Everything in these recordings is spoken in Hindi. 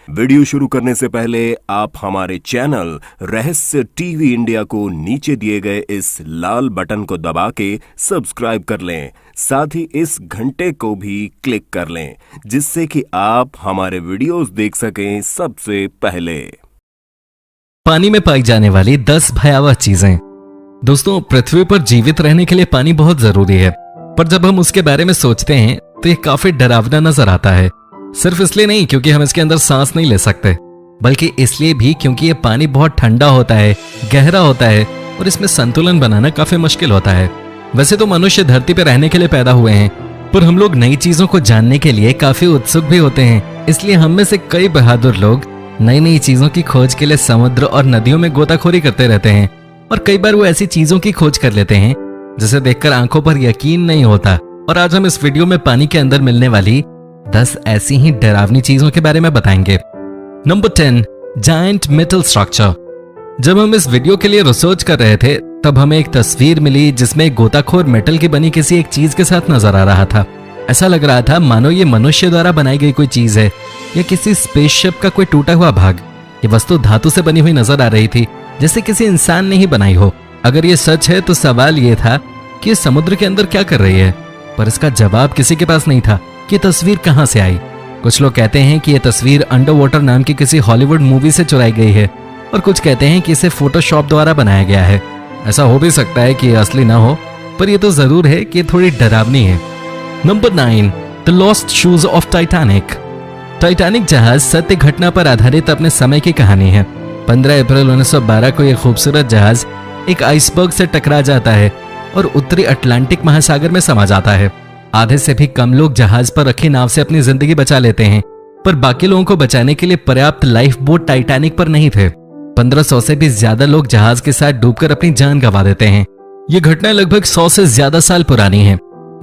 वीडियो शुरू करने से पहले आप हमारे चैनल रहस्य टीवी इंडिया को नीचे दिए गए इस लाल बटन को दबा के सब्सक्राइब कर लें, साथ ही इस घंटे को भी क्लिक कर लें जिससे कि आप हमारे वीडियोस देख सकें सबसे पहले। पानी में पाई जाने वाली 10 भयावह चीजें। दोस्तों, पृथ्वी पर जीवित रहने के लिए पानी बहुत जरूरी है, पर जब हम उसके बारे में सोचते हैं तो यह काफी डरावना नजर आता है। सिर्फ इसलिए नहीं क्योंकि हम इसके अंदर सांस नहीं ले सकते, बल्कि इसलिए भी क्योंकि यह पानी बहुत ठंडा होता है, गहरा होता है और इसमें संतुलन बनाना काफी मुश्किल होता है। वैसे तो मनुष्य धरती पर रहने के लिए पैदा हुए हैं, पर हम लोग नई चीजों को जानने के लिए काफी उत्सुक भी होते हैं। इसलिए हम में से कई बहादुर लोग नई नई चीजों की खोज के लिए समुद्र और नदियों में गोताखोरी करते रहते हैं, और कई बार वो ऐसी चीजों की खोज कर लेते हैं जिसे देखकर आंखों पर यकीन नहीं होता। और आज हम इस वीडियो में पानी के अंदर मिलने वाली 10 ऐसी ही डरावनी चीजों के बारे में बताएंगे। Number 10, giant metal structure. जब हम इस वीडियो के लिए रिसर्च कर रहे थे तब हमें एक तस्वीर मिली जिसमें एक गोताखोर मेटल की बनी किसी एक चीज के साथ नजर आ रहा था। ऐसा लग रहा था मानो ये मनुष्य द्वारा बनाई गई कोई चीज है या किसी स्पेसशिप का कोई टूटा हुआ भाग। ये वस्तु धातु से बनी हुई नजर आ रही थी, जैसे किसी इंसान ने ही बनाई हो। अगर ये सच है तो सवाल ये था कि समुद्र के अंदर क्या कर रही है, पर इसका जवाब किसी के पास नहीं था कि तस्वीर कहां से आई। कुछ लोग कहते हैं कि यह तस्वीर अंडर वाटर नाम की किसी हॉलीवुड मूवी से चुराई गई है, और कुछ कहते हैं कि इसे फोटोशॉप द्वारा बनाया गया है। ऐसा हो भी सकता है कि यह असली ना हो, पर यह तो जरूर है कि थोड़ी डरावनी है। Number 9, the lost shoes of Titanic. Titanic जहाज सत्य घटना पर आधारित अपने समय की कहानी है। 15 अप्रैल 1912 को यह खूबसूरत जहाज एक आइसबर्ग से टकरा जाता है और उत्तरी अटलांटिक महासागर में समा जाता है। आधे से भी कम लोग जहाज पर रखी नाव से अपनी जिंदगी बचा लेते हैं, पर बाकी लोगों को बचाने के लिए पर्याप्त लाइफ बोट टाइटैनिक पर नहीं थे। 1500 से भी ज्यादा लोग जहाज के साथ डूबकर अपनी जान गंवा देते हैं। ये घटना लगभग 100 से ज्यादा साल पुरानी है,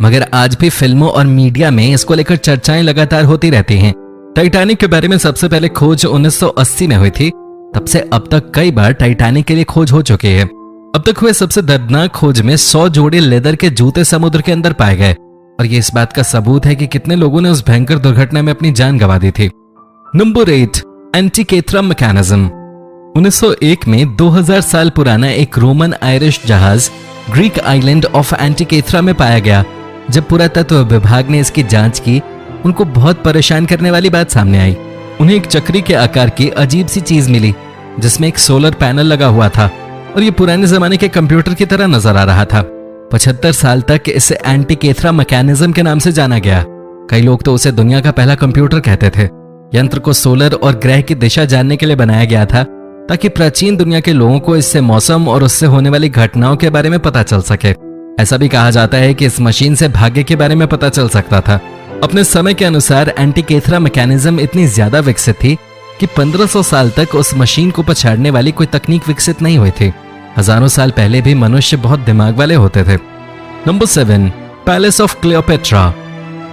मगर आज भी फिल्मों और मीडिया में इसको लेकर चर्चाएं लगातार होती रहती हैं। टाइटैनिक के बारे में सबसे पहले खोज 1980 में हुई थी। तब से अब तक कई बार टाइटैनिक के लिए खोज हो चुकी है। अब तक हुए सबसे दर्दनाक खोज में 100 जोड़े लेदर के जूते समुद्र के अंदर पाए गए, और ये इस बात का सबूत है कि कितने लोगों ने उस भयंकर दुर्घटना में अपनी जान गंवा दी थी। Number 8, एंटीकेथ्रा mechanism. 1901 में 2000 साल पुराना एक रोमन आयरिश जहाज ग्रीक आइलैंड ऑफ एंटीकेथ्रा में पाया गया। जब पुरातत्व विभाग ने इसकी जांच की, उनको बहुत परेशान करने वाली बात सामने आई। उन्हें एक चक्री के आकार की अजीब सी चीज मिली जिसमें एक सोलर पैनल लगा हुआ था, और ये पुराने जमाने के कंप्यूटर की तरह नजर आ रहा था। 75 साल तक इसे एंटीकेथ्रा मैकेनिज्म के नाम से जाना गया। कई लोग तो उसे दुनिया का पहला कंप्यूटर कहते थे। यंत्र को सोलर और ग्रह की दिशा जानने के लिए बनाया गया था, ताकि प्राचीन दुनिया के लोगों को इससे मौसम और उससे होने वाली घटनाओं के बारे में पता चल सके। ऐसा भी कहा जाता है कि इस मशीन से भाग्य के बारे में पता चल सकता था। अपने समय के अनुसार एंटीकेथ्रा मैकेनिज्म इतनी ज्यादा विकसित थी कि 1500 साल तक उस मशीन को पछाड़ने वाली कोई तकनीक विकसित नहीं हुई थी। हजारों साल पहले भी मनुष्य बहुत दिमाग वाले होते थे। Number 7, palace of Cleopatra.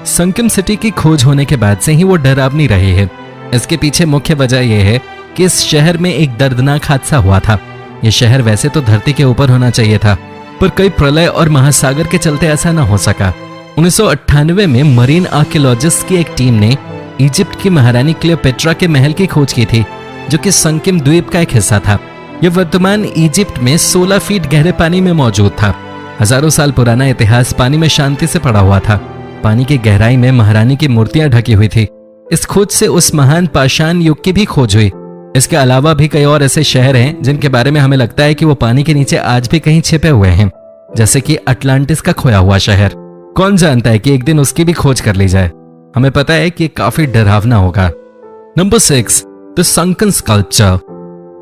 Sunken city की खोज होने के बाद से ही वो डरावनी रही है। इसके पीछे मुख्य वजह यह है कि इस शहर में एक दर्दनाक हादसा हुआ था। यह शहर वैसे तो धरती के ऊपर होना चाहिए था, पर कई प्रलय और महासागर के चलते ऐसा न हो सका। 1998 में मरीन आर्कियोलॉजिस्ट की एक टीम ने इजिप्ट की महारानी क्लियोपेट्रा के महल की खोज की थी, जो कि संकिम द्वीप का एक हिस्सा था। यह वर्तमान इजिप्ट में 16 फीट गहरे पानी में मौजूद था। हजारों साल पुराना इतिहास पानी में शांति से पड़ा हुआ था। पानी की गहराई में महारानी की मूर्तियां ढकी हुई थी। इस खोज से उस महान पाषाण युग की भी खोज हुई। इसके अलावा भी कई और ऐसे शहर हैं जिनके बारे में हमें लगता है कि वो पानी के नीचे आज भी कहीं छिपे हुए हैं, जैसे कि अटलांटिस का खोया हुआ शहर। कौन जानता है कि एक दिन उसकी भी खोज कर ली जाए। हमें पता है कि काफी डरावना होगा। Number 6, the sunken sculpture.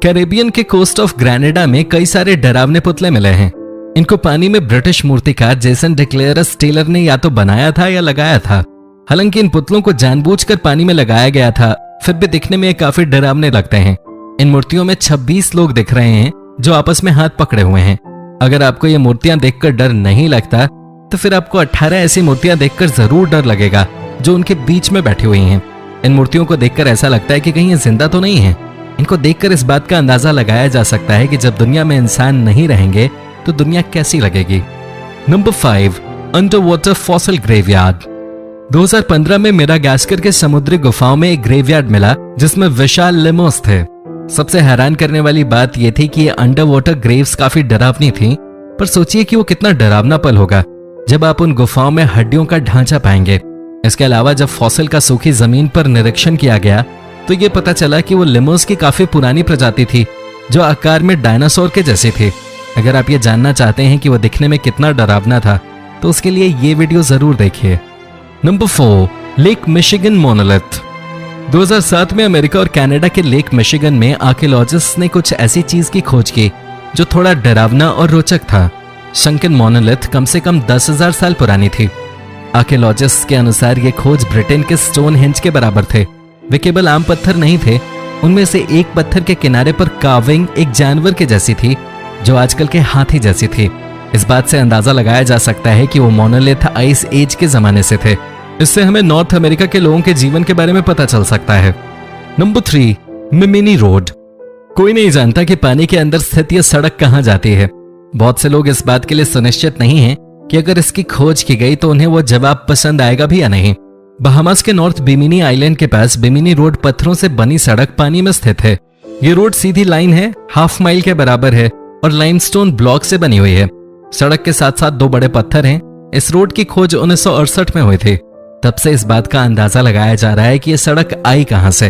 Caribbean के कोस्ट ऑफ ग्रेनेडा में कई सारे डरावने पुतले मिले हैं। इनको पानी में ब्रिटिश मूर्तिकार जेसन डिक्लेयरस टेलर ने या तो बनाया था या लगाया था। हालांकि इन पुतलों को जानबूझकर पानी में लगाया गया था, फिर भी दिखने में काफी डरावने लगते हैं। इन मूर्तियों में 26 लोग दिख रहे हैं जो आपस में हाथ पकड़े हुए हैं। अगर आपको ये मूर्तियां देखकर डर नहीं लगता, तो फिर आपको 18 ऐसी मूर्तियां देखकर जरूर डर लगेगा जो उनके बीच में बैठी हुई हैं। इन मूर्तियों को देखकर ऐसा लगता है कि कहीं ये जिंदा तो नहीं है। इनको देखकर इस बात का अंदाजा लगाया जा सकता है कि जब दुनिया में इंसान नहीं रहेंगे तो दुनिया कैसी लगेगी। Number 5, under water fossil graveyard. 2015 में मेडागास्कर के समुद्री गुफाओं में एक ग्रेवयार्ड मिला जिसमें विशाल लेमोस थे। सबसे हैरान करने वाली बात यह थी कि ये अंडर वाटर ग्रेव्स काफी डरावनी थी, पर सोचिए कि वो कितना डरावना पल होगा जब आप उन गुफाओं में हड्डियों का ढांचा पाएंगे। इसके अलावा जब फॉसिल का सूखी जमीन पर निरीक्षण किया गया तो ये पता चला कि वो लेमोस की काफी पुरानी प्रजाति थी जो आकार में डायनासोर के जैसी थी। अगर आप ये जानना चाहते हैं कि वो दिखने में कितना डरावना था तो उसके लिए ये वीडियो जरूर देखिए। Number 4, lake Michigan monolith. 2007 में अमेरिका और कनाडा के लेक मिशिगन में आर्कियोलॉजिस्ट ने कुछ ऐसी चीज की खोज की जो थोड़ा डरावना और रोचक था। शंकन मोनोलिथ कम से कम 10,000 साल पुरानी थी। आर्कियोलॉजिस्ट के अनुसार ये खोज ब्रिटेन के स्टोनहेंज के बराबर थे। वे केवल आम पत्थर नहीं थे, उनमें से एक पत्थर के किनारे पर कार्विंग एक जानवर के जैसी थी जो आजकल के हाथी जैसी थी। इस बात से अंदाजा लगाया जा सकता है कि वो मोनोलिथ आइस एज के जमाने से थे। इससे हमें नॉर्थ अमेरिका के लोगों के जीवन के बारे में पता चल सकता है। नंबर 3, मिमिनी रोड। कोई नहीं जानता कि पानी के अंदर स्थित यह सड़क कहां जाती है। बहुत से लोग इस बात के लिए सुनिश्चित नहीं हैं कि अगर इसकी खोज की गई तो उन्हें वो जवाब पसंद आएगा भी या नहीं। बहामास के नॉर्थ बिमिनी आइलैंड के पास बिमिनी रोड पत्थरों से बनी सड़क पानी में स्थित है। ये रोड सीधी लाइन है, हाफ माइल के बराबर है और लाइमस्टोन ब्लॉक से बनी हुई है। सड़क के साथ साथ 2 बड़े पत्थर हैं। इस रोड की खोज 1968 में हुई थी। तब से इस बात का अंदाजा लगाया जा रहा है कि यह सड़क आई कहां से।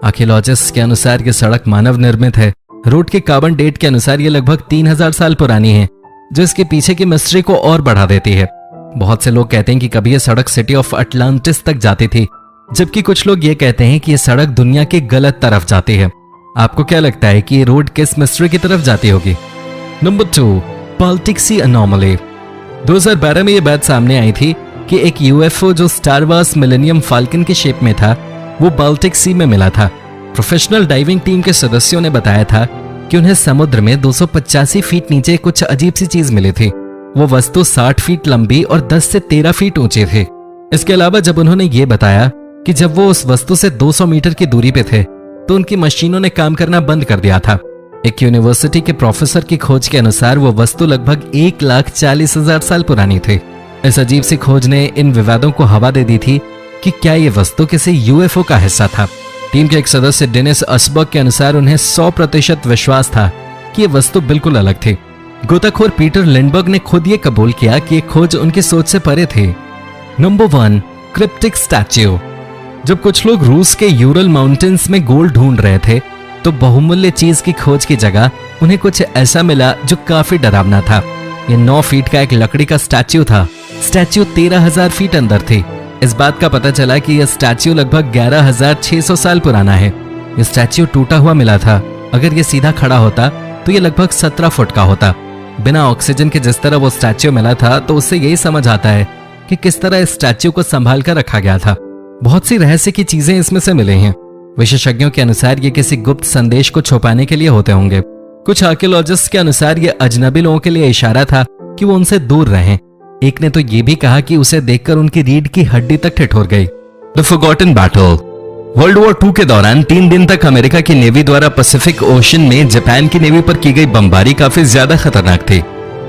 आर्कियोलॉजिस्ट के अनुसार यह सड़क मानव निर्मित है। रोड के कार्बन डेट के अनुसार यह लगभग 3000 साल पुरानी है, जो इसके पीछे की मिस्ट्री को और बढ़ा देती है। बहुत से लोग कहते हैं कि कभी यह सड़क सिटी ऑफ अटलांटिस तक जाती थी, जबकि कुछ लोग ये कहते हैं कि यह सड़क दुनिया की गलत तरफ जाती है। आपको क्या लगता है कि ये रोड किस मिस्ट्री की तरफ जाती होगी? नंबर 2, बाल्टिक सी अनोमली। 2012 में यह बात सामने आई थी कि एक यूएफओ जो स्टार वार्स मिलेनियम फाल्कन के शेप में था वो बाल्टिक सी में मिला था। प्रोफेशनल डाइविंग टीम के सदस्यों ने बताया था कि उन्हें समुद्र में 285 फीट नीचे कुछ अजीब सी चीज मिली थी। वो वस्तु 60 फीट लंबी और 10 से 13 फीट ऊंची थी। इसके अलावा जब उन्होंने ये बताया कि जब वो उस वस्तु से 200 मीटर की दूरी पे थे तो उनकी मशीनों ने काम करना बंद कर दिया था। एक यूनिवर्सिटी के प्रोफेसर की खोज के अनुसार वो वस्तु लगभग 1,40,000 साल पुरानी थी। इस अजीब सी खोज ने इन विवादों को हवा दे दी थी कि क्या ये वस्तु किसी यूएफओ का हिस्सा था। टीम के एक सदस्य डेनिस अस्बर्ग के अनुसार उन्हें 100% विश्वास था कि ये वस्तु बिल्कुल अलग थी। गोताखोर पीटर लिंडबर्ग ने खुद ये कबूल किया कि ये खोज उनकी सोच से परे थी। Number 1, cryptic statue. जब कुछ लोग रूस के यूरल माउंटेन्स में गोल्ड ढूंढ रहे थे तो बहुमूल्य चीज की खोज की जगह उन्हें कुछ ऐसा मिला जो काफी डरावना था। यह 9 फीट का एक लकड़ी का स्टैच्यू था। स्टैच्यू 13,000 फीट अंदर थी। इस बात का पता चला कि यह स्टैच्यू लगभग 11,600 साल पुराना है। यह स्टैच्यू टूटा हुआ मिला था। अगर यह सीधा खड़ा होता तो यह लगभग 17 फुट का होता। बिना ऑक्सीजन के जिस तरह वो स्टैच्यू मिला था तो उससे यही समझ आता है कि किस तरह इस स्टैच्यू को संभाल कर रखा गया था। बहुत सी रहस्य की चीजें इसमें से मिली हैं। विशेषज्ञों के अनुसार ये किसी गुप्त संदेश को छुपाने के लिए होते होंगे। कुछ आर्कियोलॉजिस्ट के अनुसार ये अजनबी लोगों के लिए इशारा था कि वो उनसे दूर रहें। एक ने तो ये भी कहा कि उसे देखकर उनकी रीढ़ की हड्डी तक ठिठुर गई। The forgotten battle. World war 2 के दौरान 3 दिन तक अमेरिका की नेवी द्वारा पैसिफिक ओशन में जापान की नेवी पर की गई बमबारी काफी ज्यादा खतरनाक थी।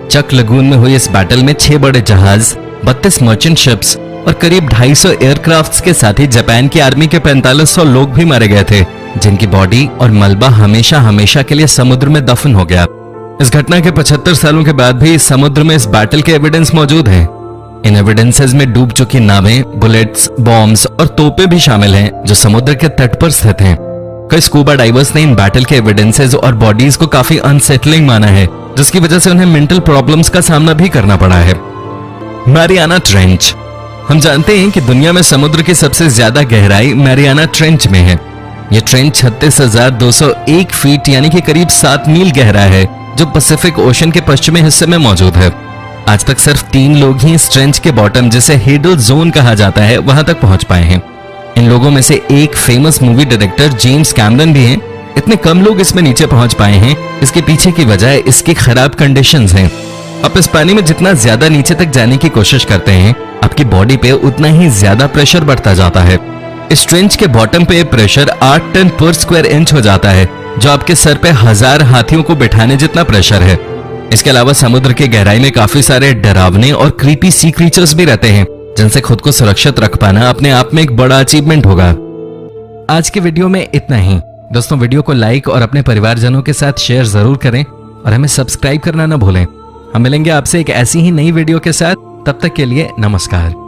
चक लगून में हुई इस बैटल में 6 बड़े जहाज, 32 मर्चेंट शिप्स और करीब 250 एयरक्राफ्ट्स के साथ ही जापान की आर्मी के 4500 लोग भी मारे गए थे, जिनकी बॉडी और मलबा हमेशा के लिए समुद्र में दफन हो गया। इस घटना के 75 सालों के बाद भी समुद्र में इस बैटल के एविडेंस मौजूद हैं। इन एविडेंसेस में डूब चुकी नावें, बुलेट्स, बॉम्ब्स और तोपें भी शामिल हैं जो समुद्र के तट पर स्थित हैं। कई स्कूबा डाइवर्स ने इन बैटल के एविडेंसेस और बॉडीज को काफी अनसेटलिंग माना है, जिसकी वजह से उन्हें मेंटल प्रॉब्लम्स का सामना भी करना पड़ा है। Mariana trench. हम जानते हैं कि दुनिया में समुद्र की सबसे ज्यादा गहराई मैरियाना ट्रेंच में है। यह ट्रेंच 36,201 फीट यानी कि करीब 7 मील गहरा है, जो पैसिफिक ओशन के पश्चिमी हिस्से में मौजूद है। आज तक सिर्फ 3 लोग ही इस ट्रेंच के बॉटम, जिसे हेडल जोन कहा जाता है, वहां तक पहुंच पाए हैं। इन लोगों में से एक famous movie director James Cameron भी हैं। इतने कम लोग इसमें नीचे पहुंच पाए हैं, इसके पीछे की वजह इसकी खराब कंडीशंस हैं। आप इस पानी में जितना ज्यादा नीचे तक जाने की कोशिश करते हैं, आपकी बॉडी पे उतना ही ज्यादा प्रेशर बढ़ता जाता है। इस ट्रेंच के बॉटम पे प्रेशर 8 टन पर स्क्वायर इंच हो जाता है, जो आपके सर पे 1000 हाथियों को बिठाने जितना प्रेशर है। इसके अलावा समुद्र की गहराई में काफी सारे डरावने और क्रीपी सी क्रीचर्स भी रहते हैं, जिनसे खुद को सुरक्षित रख पाना अपने आप में एक बड़ा अचीवमेंट होगा। आज के वीडियो में इतना ही। दोस्तों, वीडियो को लाइक और अपने परिवारजनों के साथ शेयर जरूर करें और हमें सब्सक्राइब करना ना भूलें। हम मिलेंगे आपसे एक ऐसी ही नई वीडियो के साथ। तब तक के लिए नमस्कार।